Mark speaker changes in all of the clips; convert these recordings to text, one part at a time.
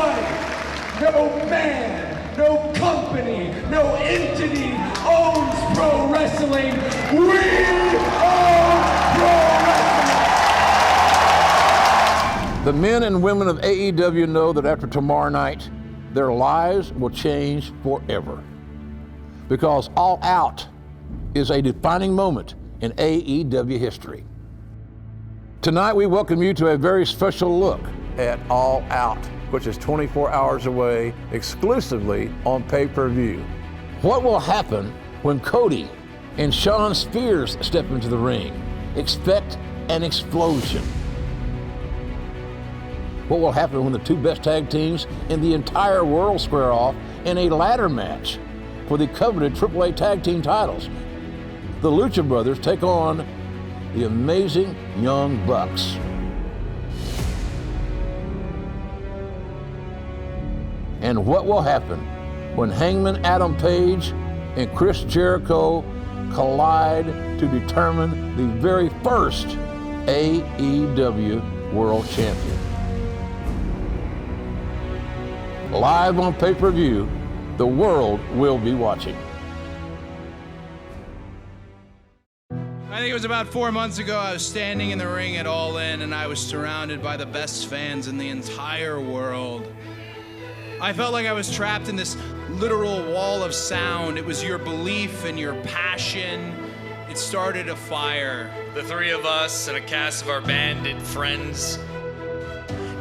Speaker 1: Nobody, no man, no company, no entity owns pro wrestling. We own pro wrestling!
Speaker 2: The men and women of AEW know that after tomorrow night, their lives will change forever. Because All Out is a defining moment in AEW history. Tonight, we welcome you to a very special look at All Out, which is 24 hours away exclusively on pay-per-view. What will happen when Cody and Shawn Spears step into the ring? Expect an explosion. What will happen when the two best tag teams in the entire world square off in a ladder match for the coveted AAA tag team titles? The Lucha Brothers take on the amazing Young Bucks. And what will happen when Hangman Adam Page and Chris Jericho collide to determine the very first AEW World Champion? Live on pay-per-view, the world will be watching.
Speaker 3: I think it was about 4 months ago, I was standing in the ring at All In, and I was surrounded by the best fans in the entire world. I felt like I was trapped in this literal wall of sound. It was your belief and your passion. It started a fire.
Speaker 4: The three of us and a cast of our bandit friends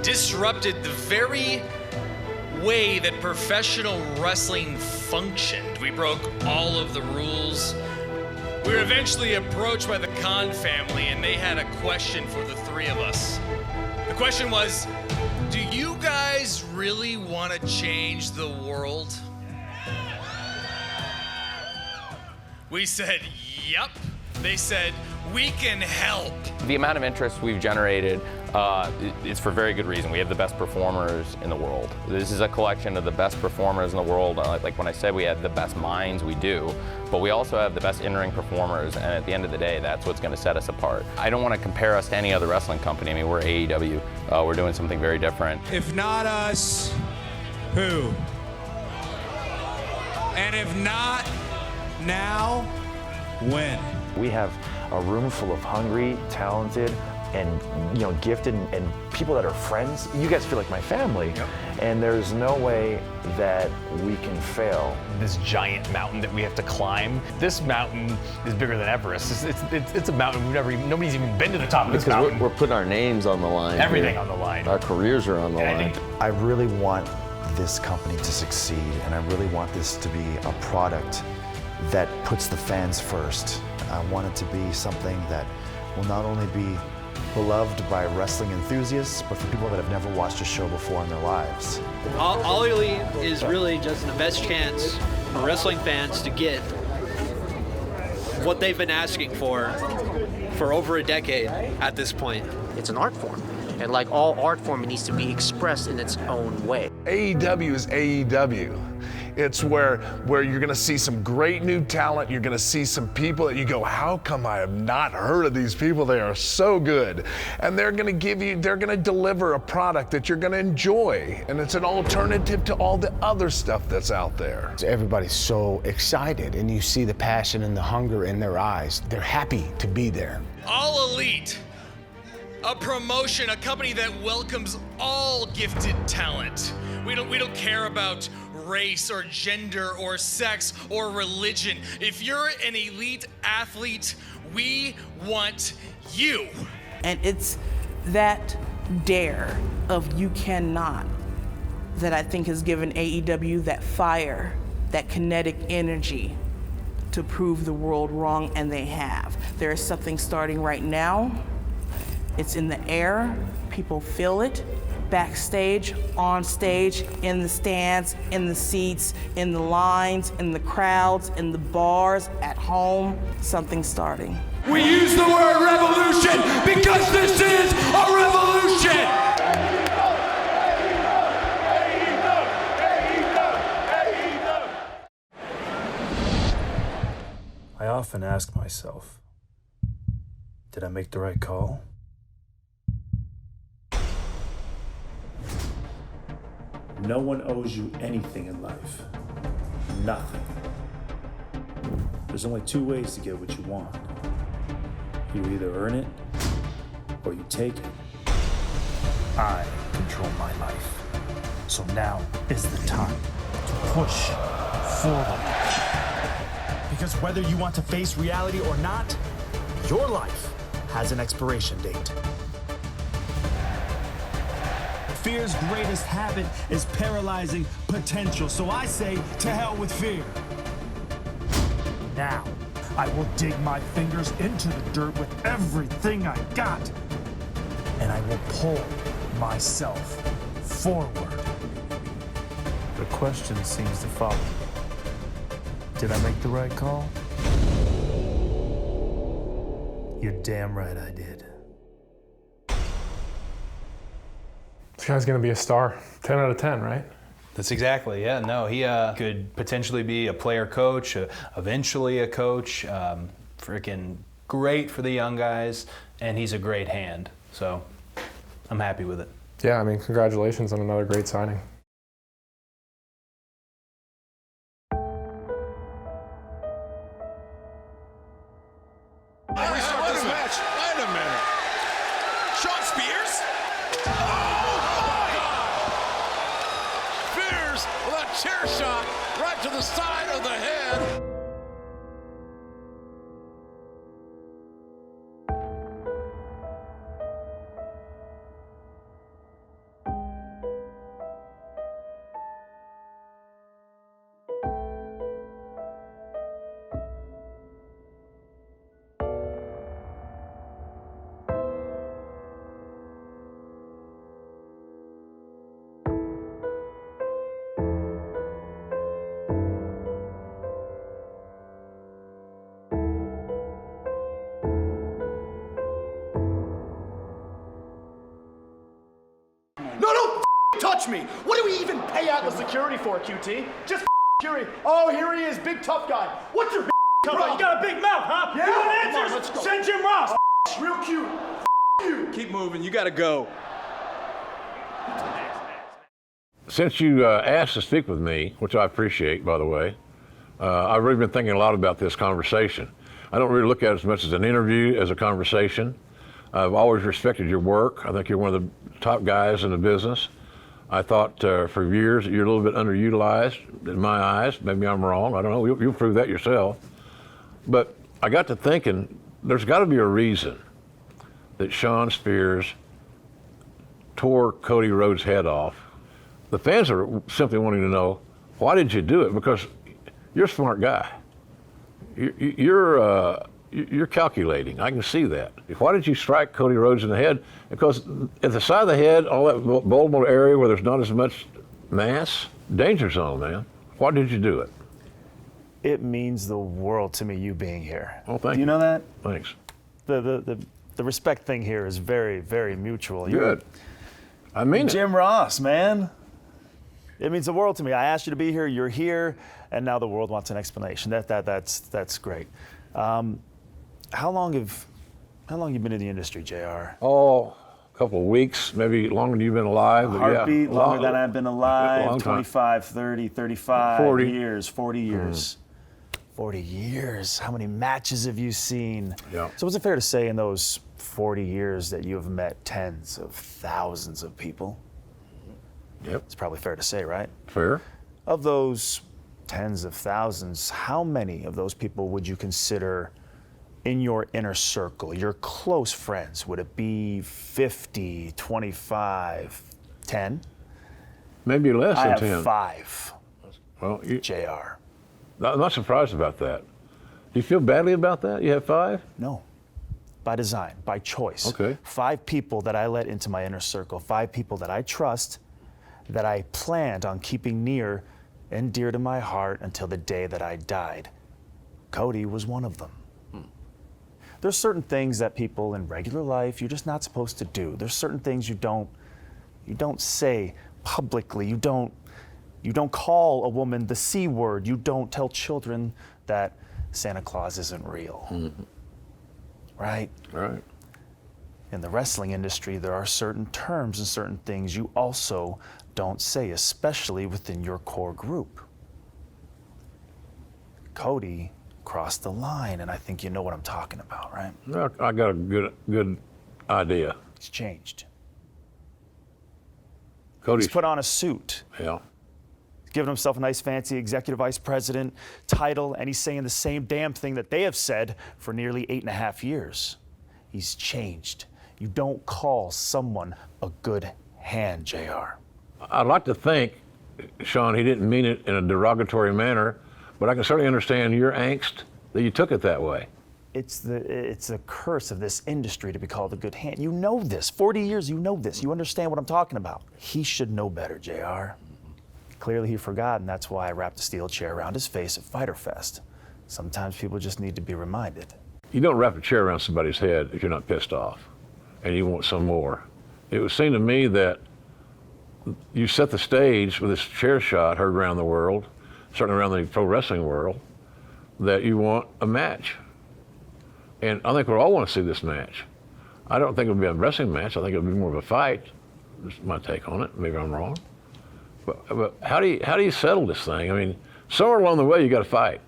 Speaker 4: disrupted the very way that professional wrestling functioned. We broke all of the rules. We were eventually approached by the Khan family, and they had a question for the three of us. The question was, do you guys really want to change the world? We said, yep. They said, we can help.
Speaker 5: The amount of interest we've generated is for very good reason. We have the best performers in the world. This is a collection of the best performers in the world. Like when I said we have the best minds, we do. But we also have the best in-ring performers, and at the end of the day, that's what's going to set us apart. I don't want to compare us to any other wrestling company. I mean, we're AEW. We're doing something very different.
Speaker 3: If not us, who? And if not now, when?
Speaker 6: We have a room full of hungry, talented, and gifted and people that are friends. You guys feel like my family, yep. And there's no way that we can fail.
Speaker 7: This giant mountain that we have to climb. This mountain is bigger than Everest. It's a mountain nobody's even been to the top of this mountain.
Speaker 8: We're putting our names on the line.
Speaker 7: Everything on the line.
Speaker 8: Our careers are on the line.
Speaker 6: I really want this company to succeed, and I really want this to be a product that puts the fans first. I want it to be something that will not only be beloved by wrestling enthusiasts, but for people that have never watched a show before in their lives.
Speaker 9: All Elite is really just the best chance for wrestling fans to get what they've been asking for over a decade at this point.
Speaker 10: It's an art form, and like all art form, it needs to be expressed in its own way.
Speaker 11: AEW is AEW. It's where you're gonna see some great new talent. You're gonna see some people that you go, how come I have not heard of these people? They are so good. And they're gonna deliver a product that you're gonna enjoy. And it's an alternative to all the other stuff that's out there.
Speaker 12: Everybody's so excited, and you see the passion and the hunger in their eyes. They're happy to be there.
Speaker 4: All Elite, a promotion, a company that welcomes all gifted talent. We don't care about race or gender or sex or religion. If you're an elite athlete, we want you.
Speaker 13: And it's that dare of you cannot that I think has given AEW that fire, that kinetic energy to prove the world wrong, and they have. There is something starting right now. It's in the air, people feel it. Backstage, on stage, in the stands, in the seats, in the lines, in the crowds, in the bars, at home, something's starting.
Speaker 1: We use the word revolution because this is a revolution!
Speaker 14: I often ask myself, did I make the right call? No one owes you anything in life. Nothing. There's only two ways to get what you want. You either earn it or you take it. I control my life. So now is the time to push forward. Because whether you want to face reality or not, your life has an expiration date. Fear's greatest habit is paralyzing potential. So I say, to hell with fear. Now, I will dig my fingers into the dirt with everything I got. And I will pull myself forward. The question seems to follow. Did I make the right call? You're damn right I did.
Speaker 15: This guy's gonna be a star. 10 out of 10, right?
Speaker 7: That's exactly, yeah. No, he could potentially be a player coach, eventually a coach. Freaking great for the young guys, and he's a great hand. So I'm happy with it.
Speaker 15: Yeah, I mean, congratulations on another great signing.
Speaker 1: Wait a minute. Sean Spears? Spears with a chair shot right to the side of the head.
Speaker 16: No, don't touch me! What do we even pay out the security for, QT? Just security. Oh, here he is, big tough guy. What's your problem?
Speaker 17: You got a big mouth, huh?
Speaker 16: Yeah?
Speaker 17: You want
Speaker 16: Come on,
Speaker 17: answers?
Speaker 16: let's go.
Speaker 17: Send Jim Ross.
Speaker 16: Real cute. You.
Speaker 1: Keep moving, you gotta go.
Speaker 2: Since you asked to speak with me, which I appreciate, by the way, I've really been thinking a lot about this conversation. I don't really look at it as much as an interview as a conversation. I've always respected your work. I think you're one of the top guys in the business. I thought for years that you're a little bit underutilized in my eyes. Maybe I'm wrong. I don't know. You'll prove that yourself. But I got to thinking, there's got to be a reason that Sean Spears tore Cody Rhodes' head off. The fans are simply wanting to know, why did you do it? Because you're a smart guy. You're calculating. I can see that. Why did you strike Cody Rhodes in the head? Because at the side of the head, all that vulnerable area where there's not as much mass, danger zone, man. Why did you do it?
Speaker 12: It means the world to me, you being here.
Speaker 2: Oh, thank you.
Speaker 12: Do you know that?
Speaker 2: Thanks.
Speaker 12: The respect thing here is very, very mutual.
Speaker 2: Good. I mean it.
Speaker 12: Jim Ross, man. It means the world to me. I asked you to be here, you're here, and now the world wants an explanation. That's great. How long have you been in the industry, JR?
Speaker 2: Oh, a couple of weeks, maybe longer than you've been alive. But
Speaker 12: Heartbeat,
Speaker 2: yeah,
Speaker 12: longer than I've been alive, 25,
Speaker 2: 30,
Speaker 12: 30, 35
Speaker 2: 40
Speaker 12: years, 40 years. 40 years. How many matches have you seen?
Speaker 2: Yeah.
Speaker 12: So is it fair to say in those 40 years that you have met tens of thousands of people?
Speaker 2: Yep.
Speaker 12: It's probably fair to say, right?
Speaker 2: Fair.
Speaker 12: Of those tens of thousands, how many of those people would you consider in your inner circle, your close friends? Would it be 50, 25, 10?
Speaker 2: Maybe less
Speaker 12: I
Speaker 2: than
Speaker 12: have
Speaker 2: 10.
Speaker 12: 5.
Speaker 2: Well,
Speaker 12: JR.
Speaker 2: I'm not surprised about that. Do you feel badly about that? You have 5?
Speaker 12: No. By design, by choice.
Speaker 2: Okay.
Speaker 12: 5 people that I let into my inner circle, 5 people that I trust, that I planned on keeping near and dear to my heart until the day that I died. Cody was one of them. There's certain things that people in regular life you're just not supposed to do. There's certain things you don't say publicly. You don't call a woman the C word. You don't tell children that Santa Claus isn't real.
Speaker 2: Mm-hmm.
Speaker 12: Right?
Speaker 2: Right.
Speaker 12: In the wrestling industry, there are certain terms and certain things you also don't say, especially within your core group. Cody crossed the line, and I think you know what I'm talking about, right?
Speaker 2: Well, I got a good idea.
Speaker 12: He's changed.
Speaker 2: Cody's
Speaker 12: He's put on a suit.
Speaker 2: Yeah.
Speaker 12: He's given himself a nice fancy executive vice president title, and he's saying the same damn thing that they have said for nearly 8.5 years. He's changed. You don't call someone a good hand, JR.
Speaker 2: I'd like to think, Sean, he didn't mean it in a derogatory manner, but I can certainly understand your angst that you took it that way.
Speaker 12: It's the curse of this industry to be called a good hand. You know this. 40 years, you know this. You understand what I'm talking about. He should know better, JR. Clearly he forgot, and that's why I wrapped a steel chair around his face at Fighter Fest. Sometimes people just need to be reminded.
Speaker 2: You don't wrap a chair around somebody's head if you're not pissed off and you want some more. It would seem to me that you set the stage with this chair shot heard around the world, certainly around the pro wrestling world, that you want a match. And I think we all want to see this match. I don't think it would be a wrestling match. I think it would be more of a fight. That's my take on it. Maybe I'm wrong. But how do you settle this thing? I mean, somewhere along the way you got to fight.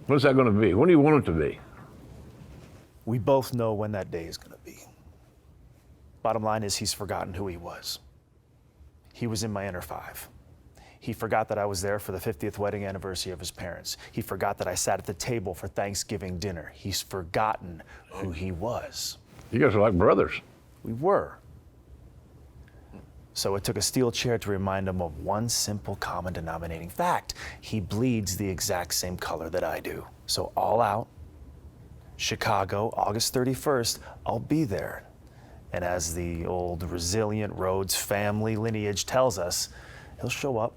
Speaker 2: When's that going to be? When do you want it to be?
Speaker 12: We both know when that day is going to be. Bottom line is he's forgotten who he was. He was in my inner five. He forgot that I was there for the 50th wedding anniversary of his parents. He forgot that I sat at the table for Thanksgiving dinner. He's forgotten who he was.
Speaker 2: You guys are like brothers.
Speaker 12: We were. So it took a steel chair to remind him of one simple common denominating fact. He bleeds the exact same color that I do. So All Out, Chicago, August 31st, I'll be there. And as the old resilient Rhodes family lineage tells us, he'll show up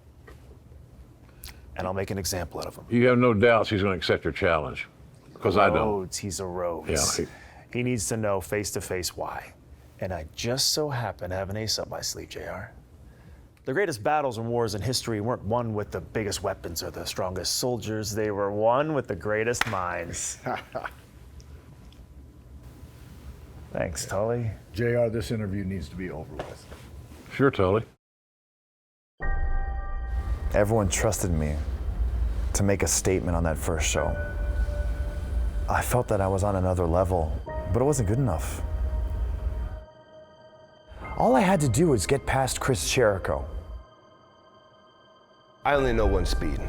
Speaker 12: and I'll make an example out of him.
Speaker 2: You have no doubts he's going to accept your challenge, because I don't.
Speaker 12: Rhodes, he's a Rhodes.
Speaker 2: Yeah,
Speaker 12: he needs to know face to face why. And I just so happen to have an ace up my sleeve, JR. The greatest battles and wars in history weren't won with the biggest weapons or the strongest soldiers. They were won with the greatest minds. Thanks, Tully.
Speaker 17: JR, this interview needs to be over with.
Speaker 2: Sure, Tully.
Speaker 6: Everyone trusted me to make a statement on that first show. I felt that I was on another level, but it wasn't good enough. All I had to do was get past Chris Jericho.
Speaker 18: I only know one speed.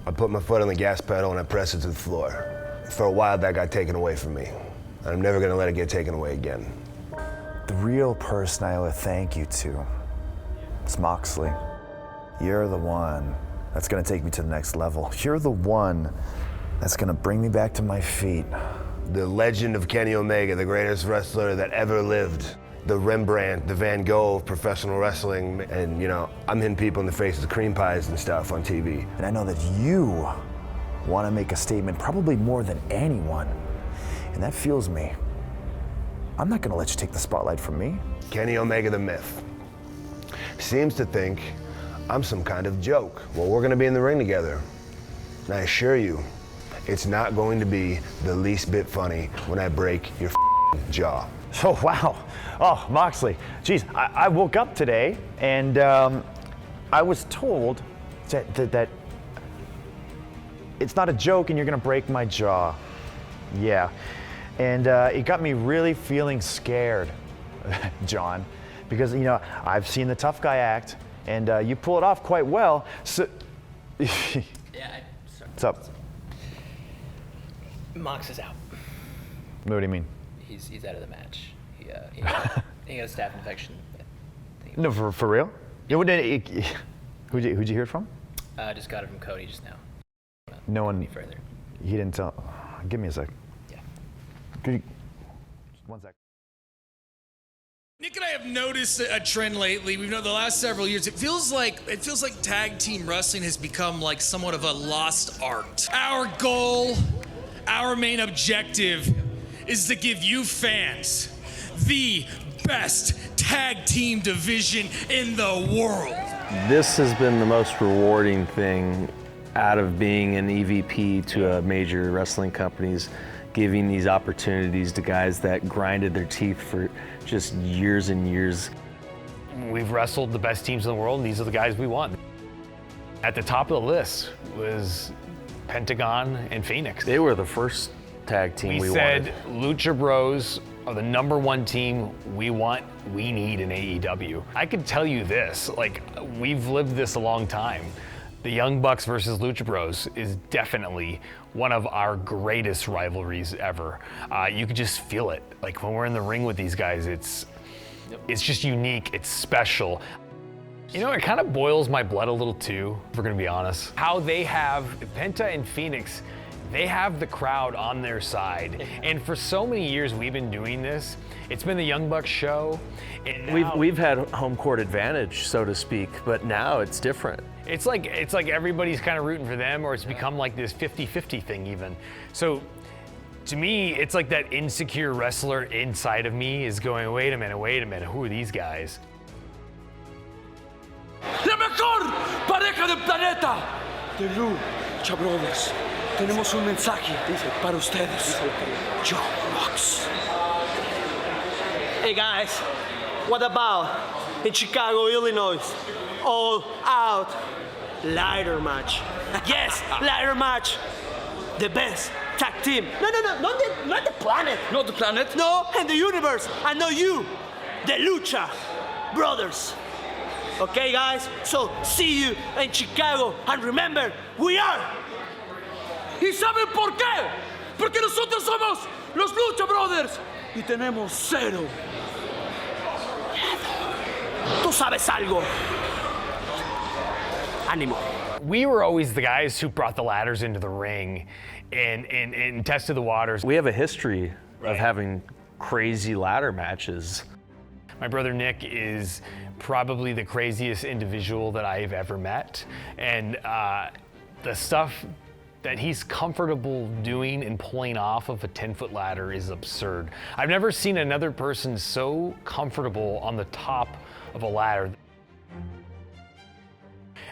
Speaker 18: I put my foot on the gas pedal and I press it to the floor. For a while, that got taken away from me. And I'm never gonna let it get taken away again.
Speaker 6: The real person I owe a thank you to is Moxley. You're the one that's gonna take me to the next level. You're the one that's gonna bring me back to my feet.
Speaker 18: The legend of Kenny Omega, the greatest wrestler that ever lived. The Rembrandt, the Van Gogh of professional wrestling. And, you know, I'm hitting people in the face with cream pies and stuff on TV.
Speaker 6: And I know that you want to make a statement probably more than anyone. And that fuels me. I'm not going to let you take the spotlight from me.
Speaker 18: Kenny Omega, the myth, seems to think I'm some kind of joke. Well, we're going to be in the ring together. And I assure you, it's not going to be the least bit funny when I break your jaw.
Speaker 12: Oh, wow. Oh, Moxley. Geez, I woke up today and I was told that it's not a joke and you're going to break my jaw. Yeah. And it got me really feeling scared, John, because, you know, I've seen the tough guy act and you pull it off quite well. So,
Speaker 19: sorry.
Speaker 12: What's up?
Speaker 19: Mox is out.
Speaker 12: What do you mean?
Speaker 19: He's out of the match. He got a staph infection.
Speaker 12: No, for real? Yeah, who'd you hear it from?
Speaker 19: I just got it from Cody just now.
Speaker 12: No one.
Speaker 19: Any further?
Speaker 12: He didn't tell. Give me a sec.
Speaker 19: Yeah.
Speaker 12: Could you? Just 1 sec.
Speaker 4: Nick and I have noticed a trend lately. We've known the last several years. It feels like tag team wrestling has become like somewhat of a lost art. Our goal, our main objective, is to give you fans the best tag team division in the world.
Speaker 8: This has been the most rewarding thing out of being an EVP to a major wrestling companies, giving these opportunities to guys that grinded their teeth for just years and years.
Speaker 20: we've wrestled the best teams in the world, and these are the guys we want. At the top of the list was Pentagon and Phoenix.
Speaker 8: They were the first tag team we
Speaker 20: said
Speaker 8: wanted.
Speaker 20: Lucha Bros are the #1 team we want, we need in AEW. I can tell you this, like, we've lived this a long time. The Young Bucks versus Lucha Bros is definitely one of our greatest rivalries ever. You could just feel it. Like, when we're in the ring with these guys, it's just unique, it's special. You know, it kind of boils my blood a little too, if we're gonna be honest. How they have, Penta and Phoenix, they have the crowd on their side. And for so many years we've been doing this, it's been the Young Bucks show. And now,
Speaker 8: We've had home court advantage, so to speak, but now it's different.
Speaker 20: It's like everybody's kind of rooting for them, or it's become like this 50-50 thing even. So to me, it's like that insecure wrestler inside of me is going, wait a minute, who are these guys?
Speaker 1: La mejor pareja del planeta, The Lucha Brothers. Tenemos un mensaje para ustedes. Young Bucks.
Speaker 21: Hey guys, what about in Chicago, Illinois? All out ladder match. Yes, ladder match. The best tag team. No, not the planet.
Speaker 1: Not the planet?
Speaker 21: No, and the universe. I know you, the Lucha Brothers. Okay, guys? So, see you in Chicago. And remember, we are.
Speaker 1: ¿Y saben por qué? Porque nosotros somos los Lucha Brothers y tenemos 0.
Speaker 21: Tú sabes algo. Ánimo.
Speaker 20: We were always the guys who brought the ladders into the ring and tested the waters.
Speaker 8: We have a history of having crazy ladder matches.
Speaker 20: My brother Nick is probably the craziest individual that I've ever met. And the stuff that he's comfortable doing and pulling off of a 10-foot ladder is absurd. I've never seen another person so comfortable on the top of a ladder.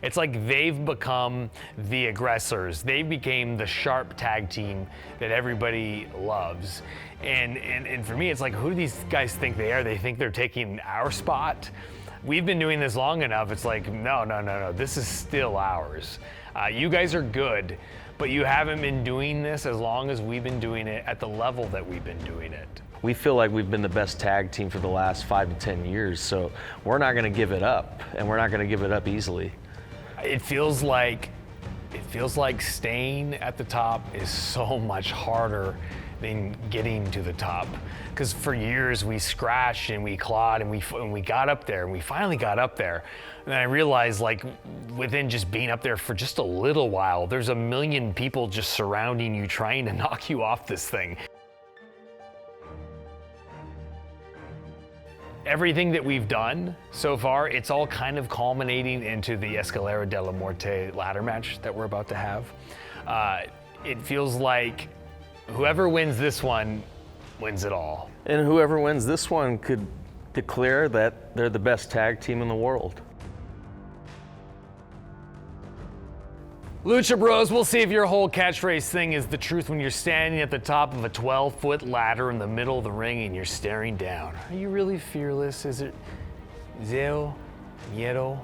Speaker 20: It's like they've become the aggressors. They became the sharp tag team that everybody loves. And for me, it's like, who do these guys think they are? They think they're taking our spot? We've been doing this long enough. It's like, no, this is still ours. You guys are good, but you haven't been doing this as long as we've been doing it at the level that we've been doing it.
Speaker 8: We feel like we've been the best tag team for the last 5 to 10 years, so we're not gonna give it up, and we're not gonna give it up easily.
Speaker 20: It feels like staying at the top is so much harder than getting to the top. Because for years we scratched and we clawed and we got up there, and we finally got up there. And then I realized, like, within just being up there for just a little while, there's a million people just surrounding you trying to knock you off this thing. Everything that we've done so far, it's all kind of culminating into the Escalera de la Muerte ladder match that we're about to have. It feels like whoever wins this one wins it all.
Speaker 8: And whoever wins this one could declare that they're the best tag team in the world.
Speaker 20: Lucha Bros, we'll see if your whole catchphrase thing is the truth when you're standing at the top of a 12-foot ladder in the middle of the ring and you're staring down. Are you really fearless? Is it Zeo Miedo,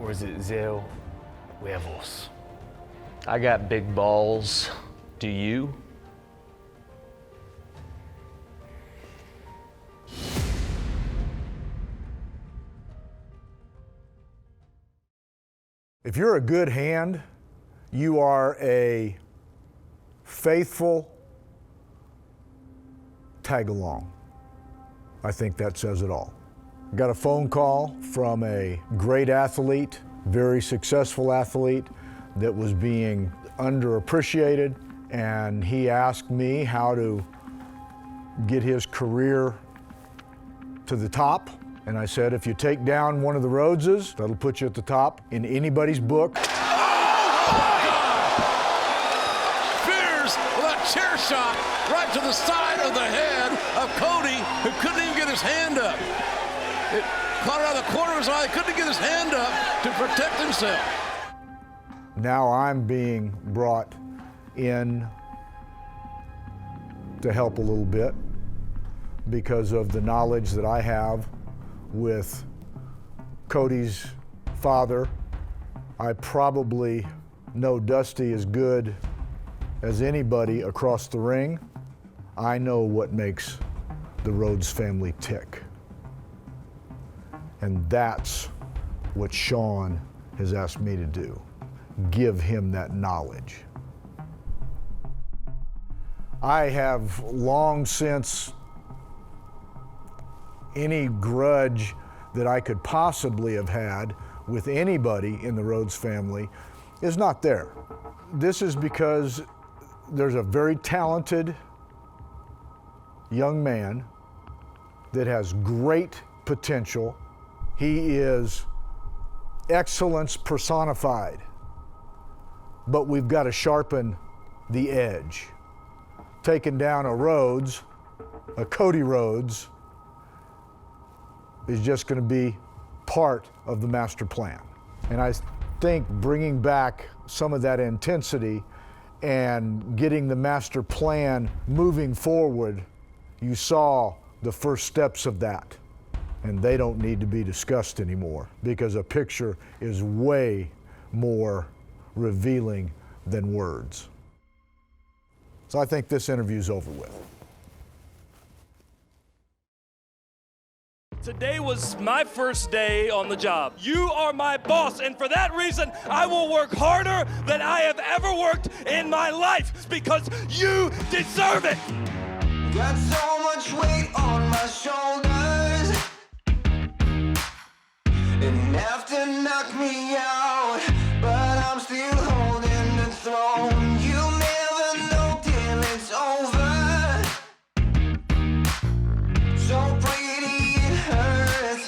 Speaker 20: or is it Zeo Huevos?
Speaker 8: I got big balls. Do you?
Speaker 17: If you're a good hand, you are a faithful tag along. I think that says it all. I got a phone call from a great athlete, very successful athlete that was being underappreciated, and he asked me how to get his career to the top. And I said, if you take down one of the Rhodeses, that'll put you at the top in anybody's book.
Speaker 2: Spears with a chair shot right to the side of the head of Cody, who couldn't even get his hand up. It caught around the corner of his eye, couldn't get his hand up to protect himself.
Speaker 17: Now I'm being brought in to help a little bit because of the knowledge that I have with Cody's father. I probably know Dusty as good as anybody across the ring. I know what makes the Rhodes family tick. And that's what Sean has asked me to do. Give him that knowledge. I have long since any grudge that I could possibly have had with anybody in the Rhodes family is not there. This is because there's a very talented young man that has great potential. He is excellence personified, but we've got to sharpen the edge. Taking down a Rhodes, a Cody Rhodes, is just going to be part of the master plan. And I think bringing back some of that intensity and getting the master plan moving forward, you saw the first steps of that. And they don't need to be discussed anymore because a picture is way more revealing than words. So I think this interview's over with.
Speaker 5: Today was my first day on the job. You are my boss, and for that reason, I will work harder than I have ever worked in my life. It's because you deserve it.
Speaker 22: Got so much weight on my shoulders. Enough to knock me out, but I'm still holding the throne. You'll never know till it's over. So pretty it hurts.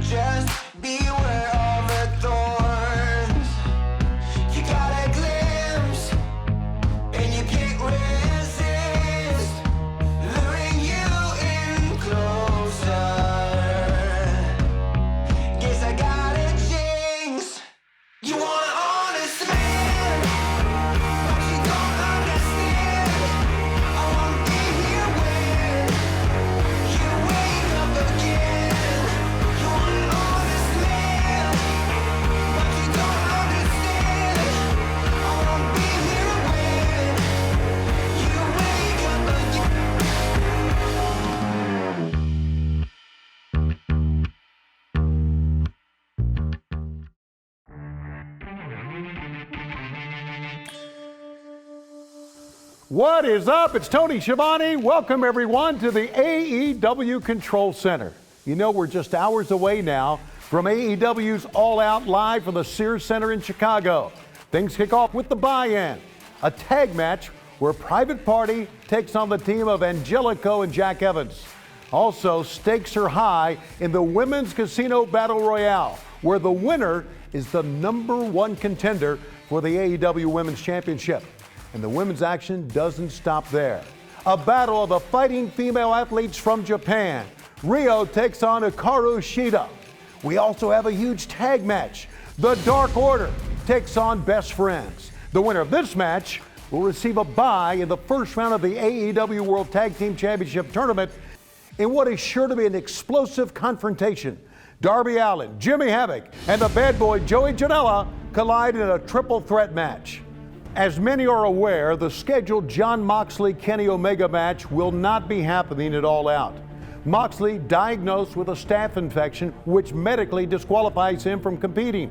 Speaker 22: Just beware of the thorns. You got a glimpse, and you can't resist. Luring you in closer. Guess I got a jinx. You want an honest man, but you don't understand. I won't be here when you wake up again. You want an honest man, but you don't understand. I won't be here when you wake up again.
Speaker 23: What is up? It's Tony Schiavone. Welcome, everyone, to the AEW Control Center. You know, we're just hours away now from AEW's All Out live from the Sears Center in Chicago. Things kick off with the buy-in, a tag match where Private Party takes on the team of Angelico and Jack Evans. Also, stakes are high in the Women's Casino Battle Royale, where the winner is the #1 contender for the AEW Women's Championship. And the women's action doesn't stop there. A battle of the fighting female athletes from Japan. Rio takes on Hikaru Shida. We also have a huge tag match. The Dark Order takes on Best Friends. The winner of this match will receive a bye in the first round of the AEW World Tag Team Championship Tournament in what is sure to be an explosive confrontation. Darby Allin, Jimmy Havoc, and the bad boy Joey Janela collide in a triple threat match. As many are aware, the scheduled Jon Moxley-Kenny Omega match will not be happening at All Out. Moxley diagnosed with a staph infection, which medically disqualifies him from competing.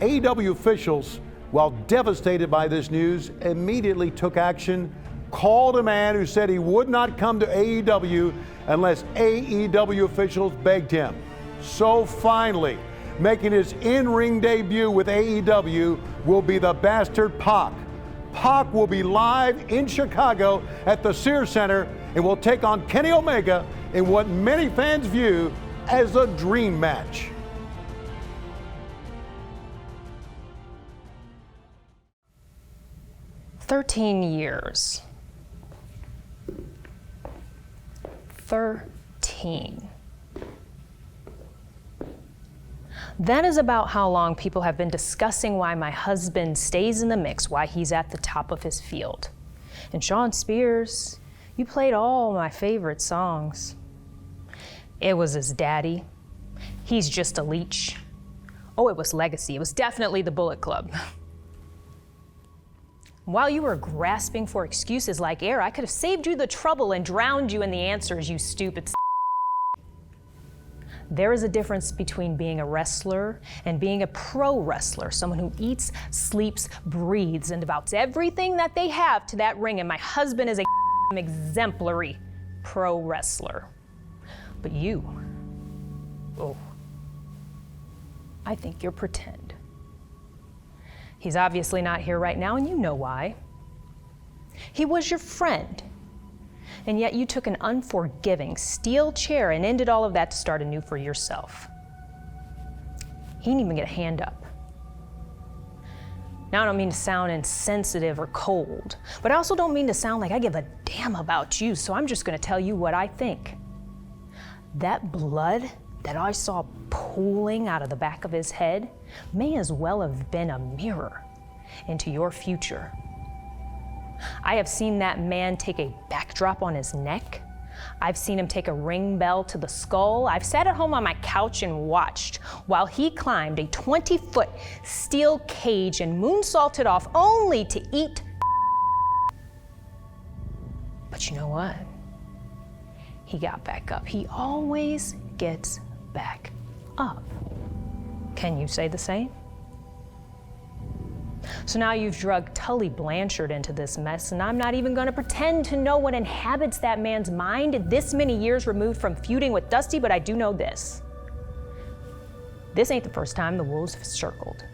Speaker 23: AEW officials, while devastated by this news, immediately took action, called a man who said he would not come to AEW unless AEW officials begged him. So finally, making his in-ring debut with AEW will be the bastard Pac. Pac will be live in Chicago at the Sears Center and will take on Kenny Omega in what many fans view as a dream match.
Speaker 24: Years. 13. That is about how long people have been discussing why my husband stays in the mix, why he's at the top of his field. And Shawn Spears, you played all my favorite songs. It was his daddy. He's just a leech. Oh, it was Legacy. It was definitely the Bullet Club. While you were grasping for excuses like air, I could have saved you the trouble and drowned you in the answers, you stupid There is a difference between being a wrestler and being a pro wrestler, someone who eats, sleeps, breathes, and devotes everything that they have to that ring. And my husband is a exemplary pro wrestler. But you, oh, I think you're pretend. He's obviously not here right now, and you know why. He was your friend. And yet you took an unforgiving steel chair and ended all of that to start anew for yourself. He didn't even get a hand up. Now, I don't mean to sound insensitive or cold, but I also don't mean to sound like I give a damn about you, so I'm just gonna tell you what I think. That blood that I saw pooling out of the back of his head may as well have been a mirror into your future. I have seen that man take a backdrop on his neck. I've seen him take a ring bell to the skull. I've sat at home on my couch and watched while he climbed a 20-foot steel cage and moonsaulted off only to eat. But you know what? He got back up. He always gets back up. Can you say the same? So now you've drugged Tully Blanchard into this mess, and I'm not even going to pretend to know what inhabits that man's mind this many years removed from feuding with Dusty, but I do know this. This ain't the first time the wolves have circled.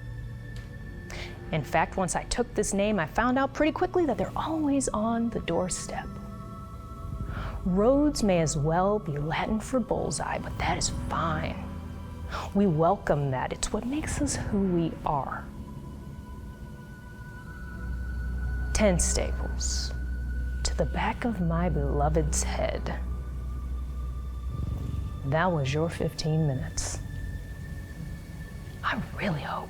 Speaker 24: In fact, once I took this name, I found out pretty quickly that they're always on the doorstep. Rhodes may as well be Latin for bullseye, but that is fine. We welcome that. It's what makes us who we are. 10 staples to the back of my beloved's head. That was your 15 minutes. I really hope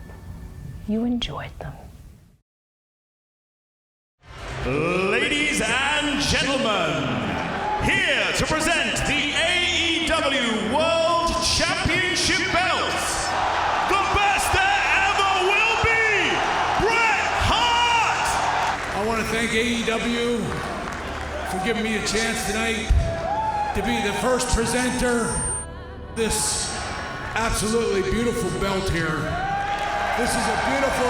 Speaker 24: you enjoyed them.
Speaker 3: Ladies and gentlemen, here to present the AEW World Championship belts, the best there ever will be, Bret Hart!
Speaker 9: I want to thank AEW for giving me a chance tonight to be the first presenter of this absolutely beautiful belt here. This is as beautiful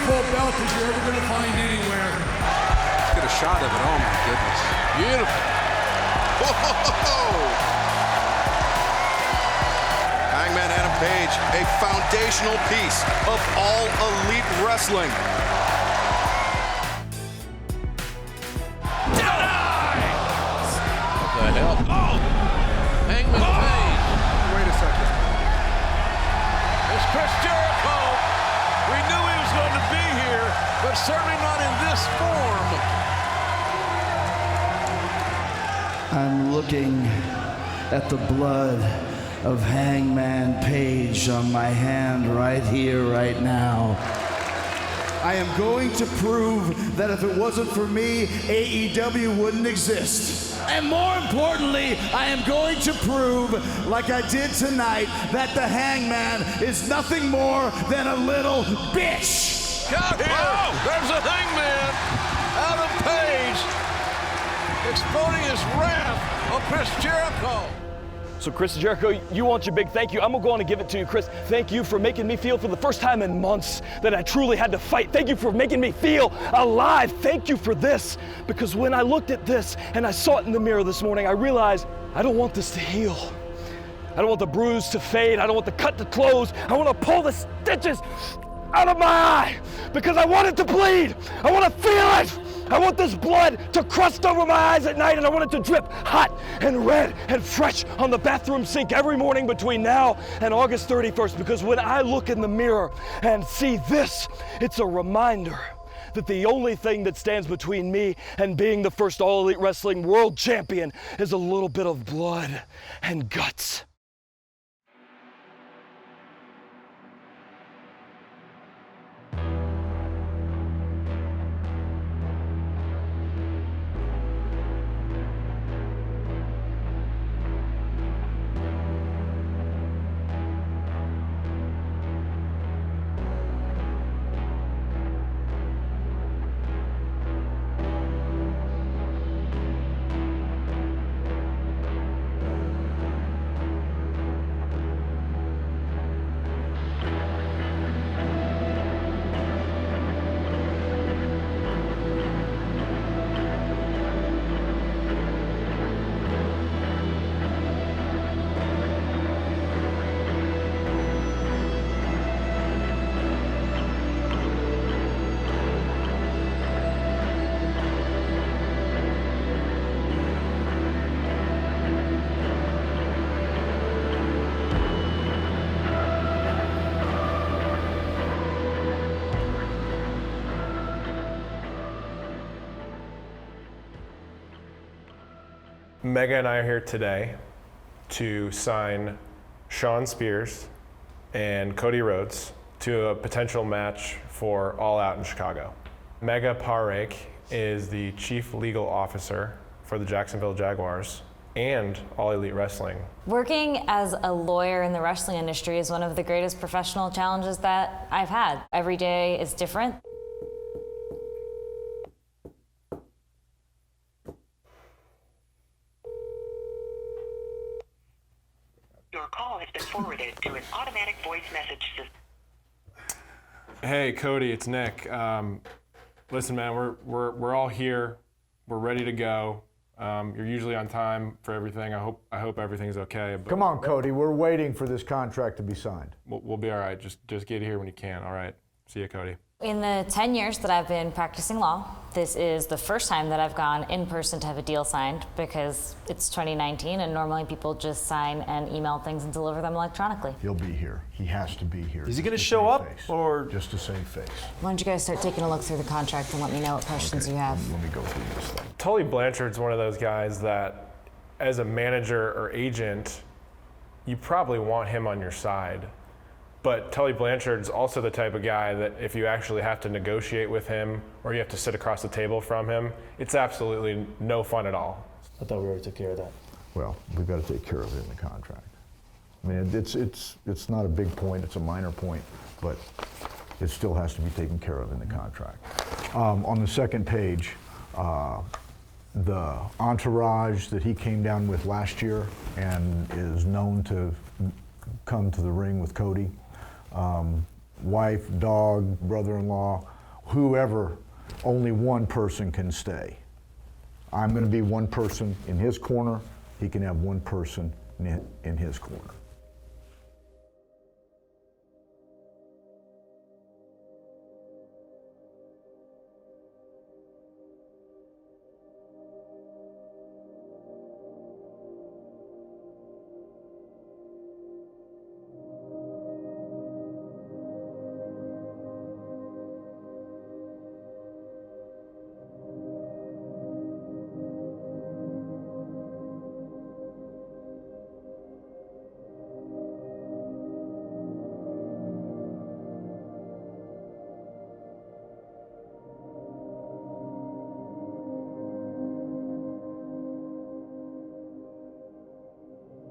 Speaker 9: a belt as you're ever going to find anywhere.
Speaker 2: Let's get a shot of it. Oh my goodness. Beautiful. Whoa! Hangman Adam Page, a foundational piece of all elite wrestling. What the hell? Oh! Hangman Page. Wait a second. It's Chris Jericho. We knew he was going to be here, but certainly not in this form.
Speaker 10: I'm looking at the blood of Hangman Page on my hand right here, right now. I am going to prove that if it wasn't for me, AEW wouldn't exist. And more importantly, I am going to prove, like I did tonight, that the Hangman is nothing more than a little bitch.
Speaker 2: Out here, there's a Hangman, Adam Page, exploding his wrath on Chris Jericho.
Speaker 5: So Chris Jericho, you want your big thank you. I'm gonna go on and give it to you, Chris. Thank you for making me feel for the first time in months that I truly had to fight. Thank you for making me feel alive. Thank you for this. Because when I looked at this and I saw it in the mirror this morning, I realized I don't want this to heal. I don't want the bruise to fade. I don't want the cut to close. I want to pull the stitches out of my eye because I want it to bleed. I want to feel it. I want this blood to crust over my eyes at night, and I want it to drip hot and red and fresh on the bathroom sink every morning between now and August 31st, because when I look in the mirror and see this, it's a reminder that the only thing that stands between me and being the first All Elite Wrestling World Champion is a little bit of blood and guts.
Speaker 15: Mega and I are here today to sign Shawn Spears and Cody Rhodes to a potential match for All Out in Chicago. Mega Parekh is the Chief Legal Officer for the Jacksonville Jaguars and All Elite Wrestling.
Speaker 7: Working as a lawyer in the wrestling industry is one of the greatest professional challenges that I've had. Every day is different.
Speaker 11: Your call has been forwarded to an automatic voice message system.
Speaker 15: Hey Cody, it's Nick. Listen, man, we're all here. We're ready to go. You're usually on time for everything. I hope everything's okay. But
Speaker 17: Come on, Cody. We're waiting for this contract to be signed.
Speaker 15: we'll be all right. Just get here when you can. All right. See you, Cody.
Speaker 7: In the 10 years that I've been practicing law, this is the first time that I've gone in person to have a deal signed because it's 2019 and normally people just sign and email things and deliver them electronically.
Speaker 17: He'll be here. He has to be here.
Speaker 12: Is he going to show up or
Speaker 17: just to save face?
Speaker 7: Why don't you guys start taking a look through the contract and let me know what questions you have.
Speaker 17: Let me go through this thing.
Speaker 15: Tully Blanchard's one of those guys that, as a manager or agent, you probably want him on your side. But Tully Blanchard's also the type of guy that if you actually have to negotiate with him or you have to sit across the table from him, it's absolutely no fun at all.
Speaker 12: I thought we already took care of that.
Speaker 17: Well, we've got to take care of it in the contract. I mean, it's not a big point, it's a minor point, but it still has to be taken care of in the contract. On the second page, the entourage that he came down with last year and is known to come to the ring with Cody, wife, dog, brother-in-law, whoever, only one person can stay. I'm going to be one person in his corner. He can have one person in his corner.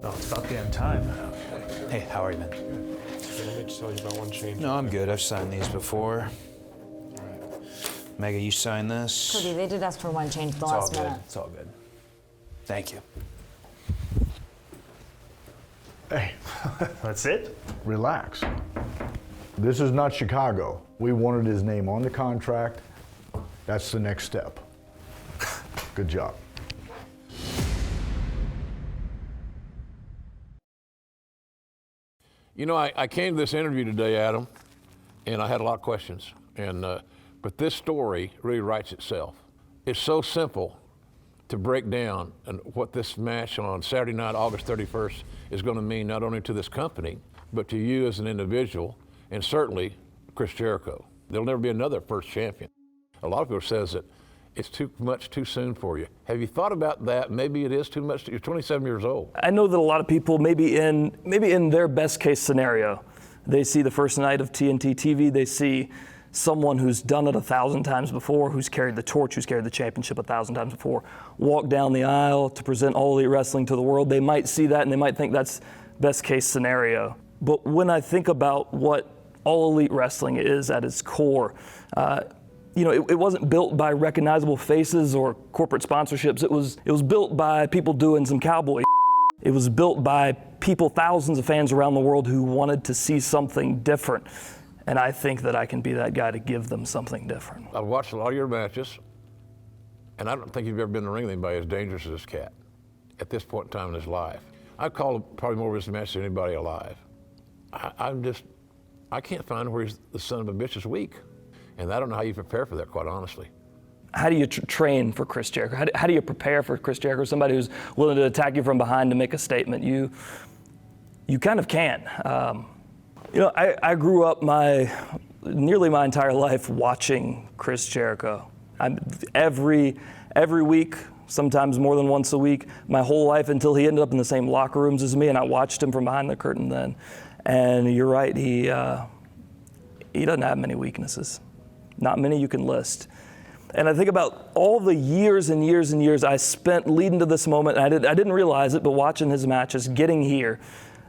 Speaker 12: Oh, it's about damn time. Hey, how are you, man?
Speaker 15: Let me just tell you about one change.
Speaker 13: No, I'm good. I've signed these before. Mega, you signed this.
Speaker 7: Cody, they did ask for one change at the last minute.
Speaker 12: It's all good.
Speaker 13: Thank you.
Speaker 17: Hey,
Speaker 12: that's it?
Speaker 17: Relax. This is not Chicago. We wanted his name on the contract. That's the next step. Good job.
Speaker 2: You know, I came to this interview today, Adam, and I had a lot of questions. But this story really writes itself. It's so simple to break down and what this match on Saturday night, August 31st, is going to mean not only to this company, but to you as an individual, and certainly Chris Jericho. There'll never be another first champion. A lot of people says that it's too much too soon for you. Have you thought about that? Maybe it is too much. You're 27 years old.
Speaker 5: I know that a lot of people, maybe in their best case scenario, they see the first night of TNT TV, they see someone who's done it 1,000 times before, who's carried the torch, who's carried the championship 1,000 times before, walk down the aisle to present All Elite Wrestling to the world. They might see that and they might think that's best case scenario. But when I think about what All Elite Wrestling is at its core, it wasn't built by recognizable faces or corporate sponsorships. It was built by people doing some cowboy. It was built by people, thousands of fans around the world who wanted to see something different. And I think that I can be that guy to give them something different.
Speaker 2: I've watched a lot of your matches, and I don't think you've ever been in the ring with anybody as dangerous as this cat at this point in time in his life. I've called probably more of his matches than anybody alive. I can't find where he's the son of a bitch is weak. And I don't know how you prepare for that, quite honestly.
Speaker 5: How do you train for Chris Jericho? How do you prepare for Chris Jericho? Somebody who's willing to attack you from behind to make a statement. You kind of can. I grew up nearly my entire life watching Chris Jericho. Every week, sometimes more than once a week, my whole life until he ended up in the same locker rooms as me, and I watched him from behind the curtain then. And you're right, he doesn't have many weaknesses. Not many you can list. And I think about all the years and years and years I spent leading to this moment, and I didn't realize it, but watching his matches, getting here,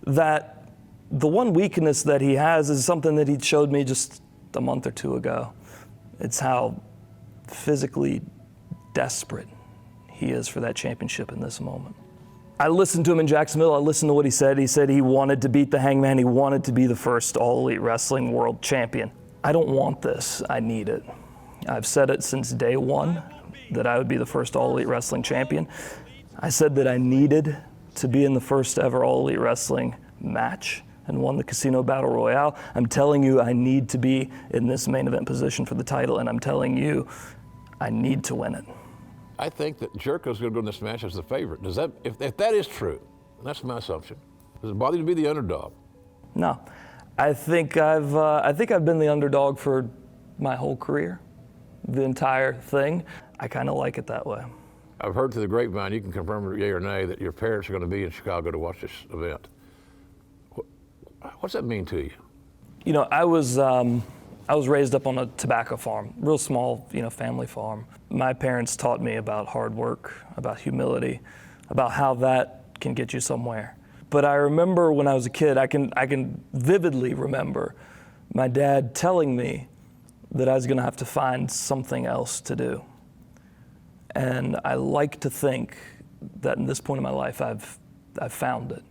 Speaker 5: that the one weakness that he has is something that he showed me just a month or two ago. It's how physically desperate he is for that championship in this moment. I listened to him in Jacksonville. I listened to what he said. He said he wanted to beat the Hangman. He wanted to be the first All Elite Wrestling World Champion. I don't want this. I need it. I've said it since day one that I would be the first All Elite Wrestling Champion. I said that I needed to be in the first ever All Elite Wrestling match and won the Casino Battle Royale. I'm telling you, I need to be in this main event position for the title, and I'm telling you, I need to win it.
Speaker 2: I think that Jericho's going to go in this match as the favorite. Does that, if that is true, and that's my assumption, does it bother you to be the underdog?
Speaker 5: No, I think I've been the underdog for my whole career, the entire thing. I kind of like it that way.
Speaker 2: I've heard through the grapevine, you can confirm yea or nay, that your parents are going to be in Chicago to watch this event. What's that mean to you?
Speaker 5: You know, I was raised up on a tobacco farm, real small, family farm. My parents taught me about hard work, about humility, about how that can get you somewhere. But I remember when I was a kid, I can vividly remember my dad telling me that I was going to have to find something else to do. And I like to think that in this point in my life, I've found it.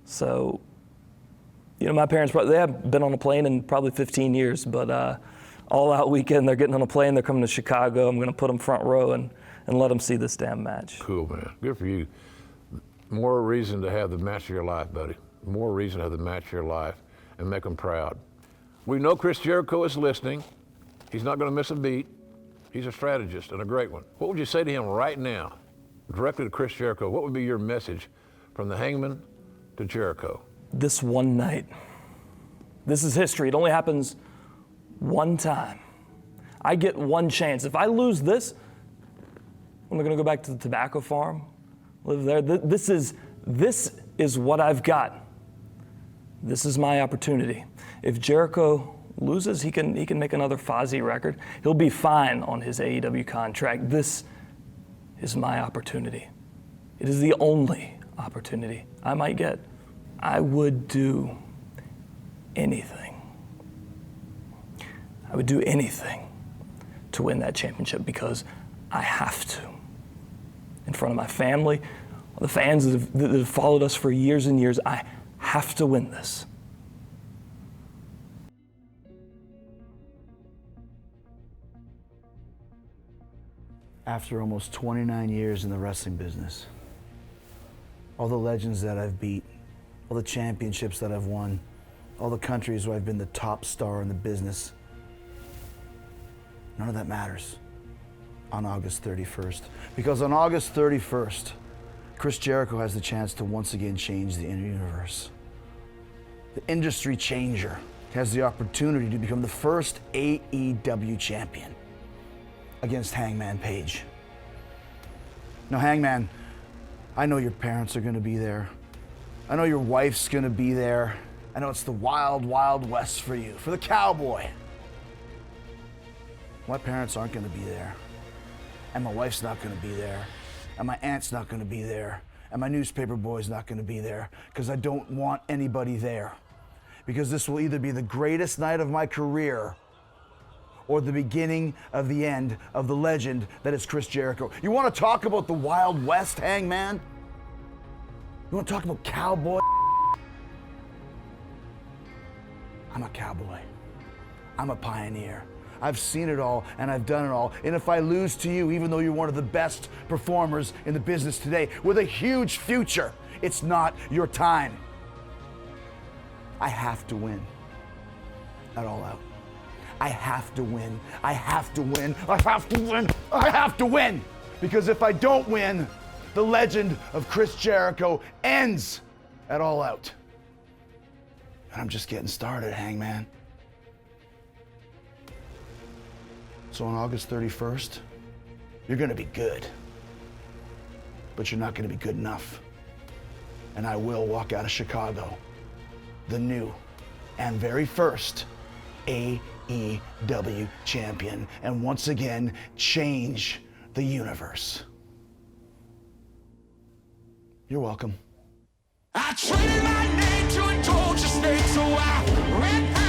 Speaker 5: So, my parents, they haven't been on a plane in probably 15 years, but all out weekend, they're getting on a plane, they're coming to Chicago. I'm going to put them front row and let them see this damn match.
Speaker 2: Cool, man. Good for you. More reason to have the match of your life, buddy. More reason to have the match of your life and make them proud. We know Chris Jericho is listening. He's not going to miss a beat. He's a strategist and a great one. What would you say to him right now, directly to Chris Jericho? What would be your message from the Hangman to Jericho?
Speaker 5: This one night, this is history. It only happens one time. I get one chance. If I lose this, I'm going to go back to the tobacco farm, live there. This is what I've got. This is my opportunity. If Jericho loses, he can make another Fozzy record. He'll be fine on his AEW contract. This is my opportunity. It is the only opportunity I might get. I would do anything. I would do anything to win that championship because I have to. In front of my family, the fans that have followed us for years and years, I have to win this.
Speaker 10: After almost 29 years in the wrestling business, all the legends that I've beat, all the championships that I've won, all the countries where I've been the top star in the business, none of that matters on August 31st. Because on August 31st, Chris Jericho has the chance to once again change the universe. The industry changer has the opportunity to become the first AEW champion against Hangman Page. Now, Hangman, I know your parents are going to be there. I know your wife's going to be there. I know it's the wild, wild west for you, for the cowboy. My parents aren't going to be there. And my wife's not going to be there. And my aunt's not going to be there. And my newspaper boy's not going to be there because I don't want anybody there. Because this will either be the greatest night of my career or the beginning of the end of the legend that is Chris Jericho. You want to talk about the Wild West, Hangman? You want to talk about cowboy? I'm a cowboy. I'm a pioneer. I've seen it all and I've done it all. And if I lose to you, even though you're one of the best performers in the business today with a huge future, it's not your time. I have to win at All Out. I have to win. I have to win. I have to win. I have to win. Because if I don't win, the legend of Chris Jericho ends at All Out. And I'm just getting started, Hangman. So on August 31st, you're gonna be good. But you're not gonna be good enough. And I will walk out of Chicago, the new and very first AEW champion, and once again change the universe. You're welcome.
Speaker 22: I traded my name to a Georgia snake, so I ran